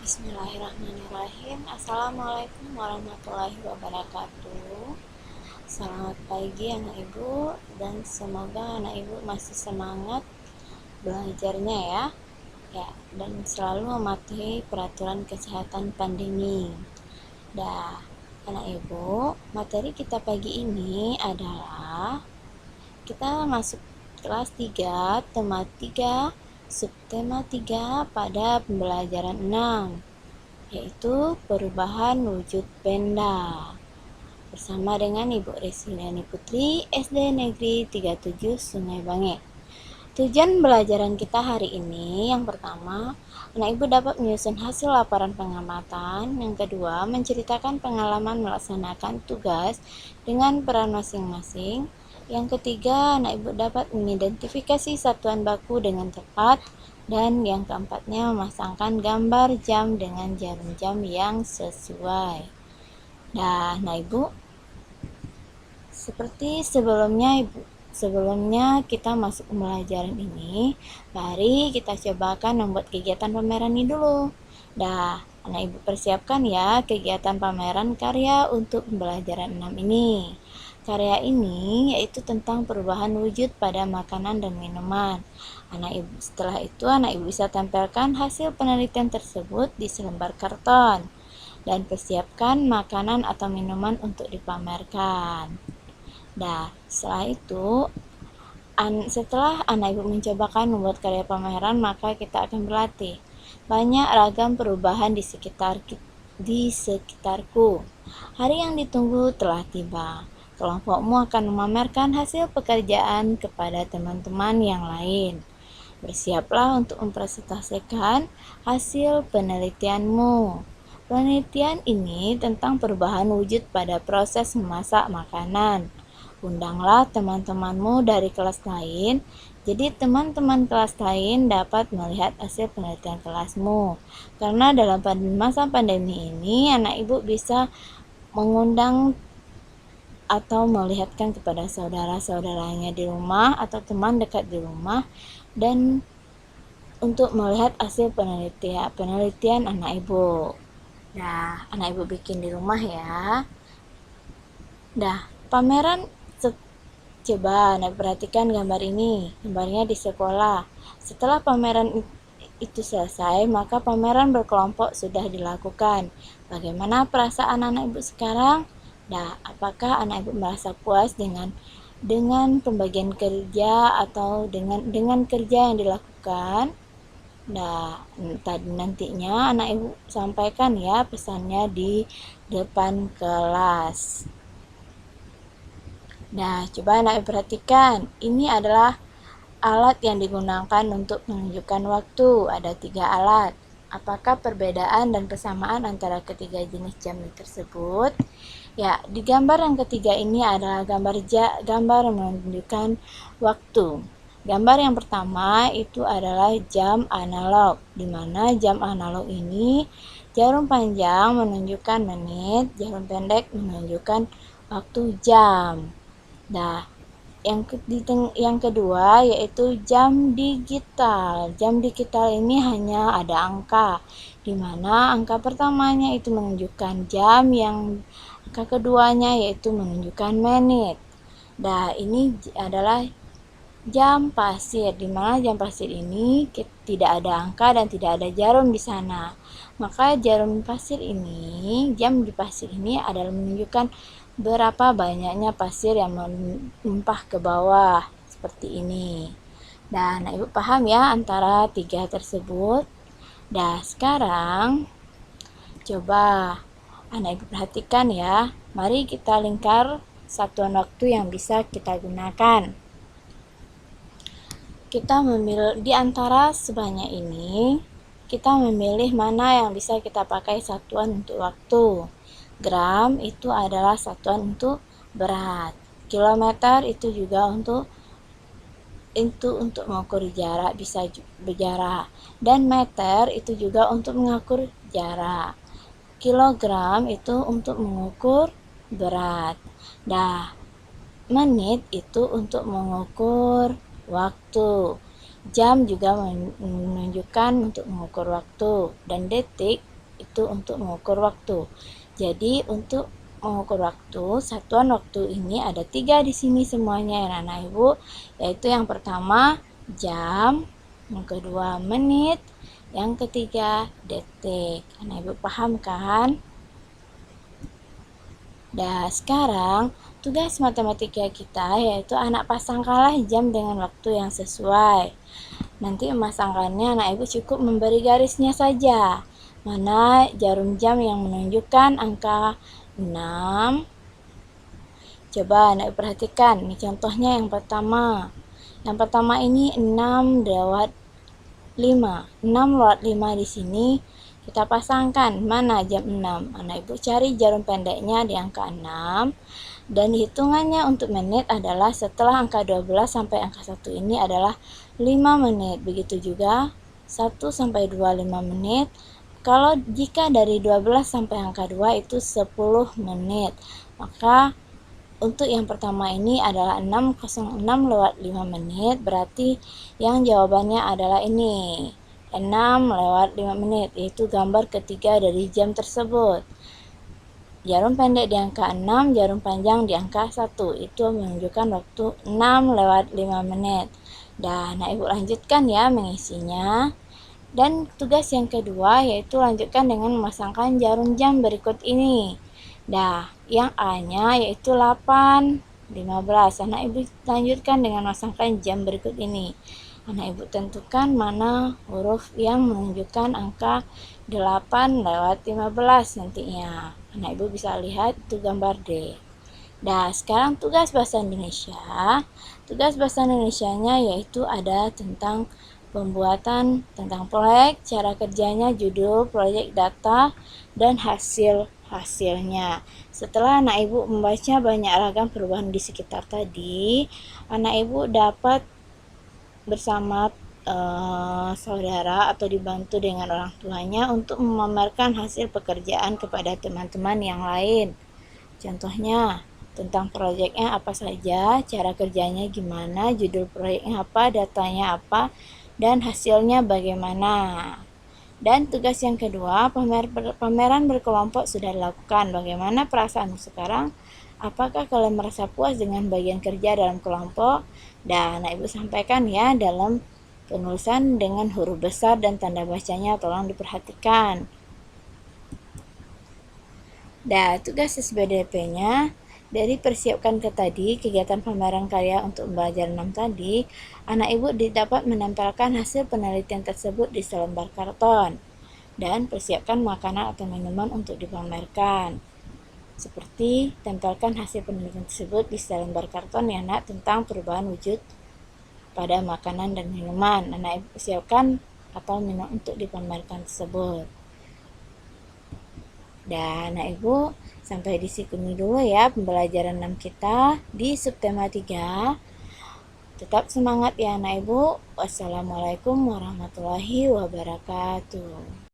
Bismillahirrahmanirrahim. Assalamualaikum warahmatullahi wabarakatuh. Selamat pagi anak ibu, dan semoga anak ibu masih semangat belajarnya ya. Dan selalu mematuhi peraturan kesehatan pandemi. Anak ibu, materi kita pagi ini adalah kita masuk kelas 3, tema 3, subtema 3 pada pembelajaran 6, yaitu perubahan wujud benda, bersama dengan Ibu Resiliani Putri, SD Negeri 37 Sungai Bangit. Tujuan pembelajaran kita hari ini, yang pertama, anak ibu dapat menyusun hasil laporan pengamatan. Yang kedua, menceritakan pengalaman melaksanakan tugas dengan peran masing-masing. Yang ketiga, anak ibu dapat mengidentifikasi satuan baku dengan tepat. Dan yang keempatnya, memasangkan gambar jam dengan jarum jam yang sesuai. Nah ibu, seperti sebelumnya kita masuk pembelajaran ini, mari kita cobakan membuat kegiatan pameran ini dulu. Anak ibu persiapkan ya kegiatan pameran karya untuk pembelajaran 6 ini. Karya ini yaitu tentang perubahan wujud pada makanan dan minuman. Setelah itu anak ibu bisa tempelkan hasil penelitian tersebut di selembar karton dan persiapkan makanan atau minuman untuk dipamerkan. Setelah anak ibu mencobakan membuat karya pameran, maka kita akan berlatih. Banyak ragam perubahan di sekitarku. Hari yang ditunggu telah tiba. Kelompokmu akan memamerkan hasil pekerjaan kepada teman-teman yang lain. Bersiaplah untuk mempresentasikan hasil penelitianmu. Penelitian ini tentang perubahan wujud pada proses memasak makanan. Undanglah teman-temanmu dari kelas lain, jadi teman-teman kelas lain dapat melihat hasil penelitian kelasmu. Karena dalam masa pandemi ini, anak ibu bisa mengundang atau melihatkan kepada saudara-saudaranya di rumah atau teman dekat di rumah, dan untuk melihat hasil penelitian anak ibu. Anak ibu bikin di rumah ya. Pameran, coba anak perhatikan gambar ini. Gambarnya di sekolah. Setelah pameran itu selesai, maka pameran berkelompok sudah dilakukan. Bagaimana perasaan anak ibu sekarang? Apakah anak ibu merasa puas dengan pembagian kerja atau dengan kerja yang dilakukan? Nantinya anak ibu sampaikan ya pesannya di depan kelas. Coba anak ibu perhatikan. Ini adalah alat yang digunakan untuk menunjukkan waktu. Ada 3 alat. Apakah perbedaan dan persamaan antara ketiga jenis jam tersebut? Di gambar yang ketiga ini adalah gambar menunjukkan waktu. Gambar yang pertama itu adalah jam analog, di mana jam analog ini jarum panjang menunjukkan menit, jarum pendek menunjukkan waktu jam. Yang kedua yaitu jam digital. Jam digital ini hanya ada angka, di mana angka pertamanya itu menunjukkan jam, yang angka keduanya yaitu menunjukkan menit. Ini adalah jam pasir, di mana jam pasir ini tidak ada angka dan tidak ada jarum di sana. Maka jam di pasir ini adalah menunjukkan berapa banyaknya pasir yang menumpah ke bawah, seperti ini. Anak ibu paham ya antara 3 tersebut? Sekarang coba anak ibu perhatikan ya. Mari kita lingkar satuan waktu yang bisa kita gunakan. Kita memilih di antara sebanyak ini, kita memilih mana yang bisa kita pakai satuan untuk waktu. Gram itu adalah satuan untuk berat. Kilometer itu juga untuk mengukur jarak, bisa berjarak. Dan meter itu juga untuk mengukur jarak. Kilogram itu untuk mengukur berat. Menit itu untuk mengukur waktu. Jam juga menunjukkan untuk mengukur waktu. Dan detik yaitu untuk mengukur waktu. Jadi untuk mengukur waktu, satuan waktu ini ada 3 di sini semuanya ya anak ibu, yaitu yang pertama jam, yang kedua menit, yang ketiga detik. Anak ibu paham kan? Nah, sekarang tugas matematika kita yaitu anak pasangkanlah jam dengan waktu yang sesuai. Nanti memasangkannya anak ibu cukup memberi garisnya saja. Mana jarum jam yang menunjukkan angka 6. Coba anak perhatikan, ini contohnya yang pertama. Yang pertama ini 6 lewat 5. 6 lewat 5 di sini kita pasangkan. Mana jam 6? Anak ibu cari jarum pendeknya di angka 6. Dan hitungannya untuk menit adalah setelah angka 12 sampai angka 1 ini adalah 5 menit. Begitu juga 1 sampai 2 5 menit. Kalau jika dari 12 sampai angka 2 itu 10 menit. Maka untuk yang pertama ini adalah 6.06 lewat 5 menit, berarti yang jawabannya adalah ini, 6 lewat 5 menit, yaitu gambar ketiga dari jam tersebut. Jarum pendek di angka 6, jarum panjang di angka 1, itu menunjukkan waktu 6 lewat 5 menit. Dan ibu lanjutkan ya mengisinya. Dan tugas yang kedua yaitu lanjutkan dengan memasangkan jarum jam berikut ini. Nah, yang A-nya yaitu 8, 15. Anak ibu lanjutkan dengan memasangkan jam berikut ini. Anak ibu tentukan mana huruf yang menunjukkan angka 8 lewat 15 nantinya. Anak ibu bisa lihat itu gambar D. Nah, sekarang tugas bahasa Indonesia. Tugas bahasa Indonesianya yaitu ada tentang pembuatan tentang proyek, cara kerjanya, judul, proyek, data, dan hasilnya. Setelah anak ibu membaca banyak ragam perubahan di sekitar tadi, anak ibu dapat bersama saudara atau dibantu dengan orang tuanya untuk memamerkan hasil pekerjaan kepada teman-teman yang lain. Contohnya, tentang proyeknya apa saja, cara kerjanya gimana, judul proyeknya apa, datanya apa, dan hasilnya bagaimana. Dan tugas yang kedua, pameran berkelompok sudah dilakukan. Bagaimana perasaanmu sekarang? Apakah kalian merasa puas dengan bagian kerja dalam kelompok? Dan ibu sampaikan ya dalam penulisan dengan huruf besar dan tanda bacanya tolong diperhatikan. Dan tugas SBDP-nya dari persiapkan ke tadi, kegiatan pameran karya untuk pembelajaran 6 tadi, anak ibu dapat menempelkan hasil penelitian tersebut di selembar karton dan persiapkan makanan atau minuman untuk dipamerkan. Seperti tempelkan hasil penelitian tersebut di selembar karton ya nak, tentang perubahan wujud pada makanan dan minuman. Anak ibu persiapkan atau minum untuk dipamerkan tersebut. Dan anak ibu sampai di sini dulu ya pembelajaran 6 kita di subtema 3. Tetap semangat ya anak ibu. Wassalamualaikum warahmatullahi wabarakatuh.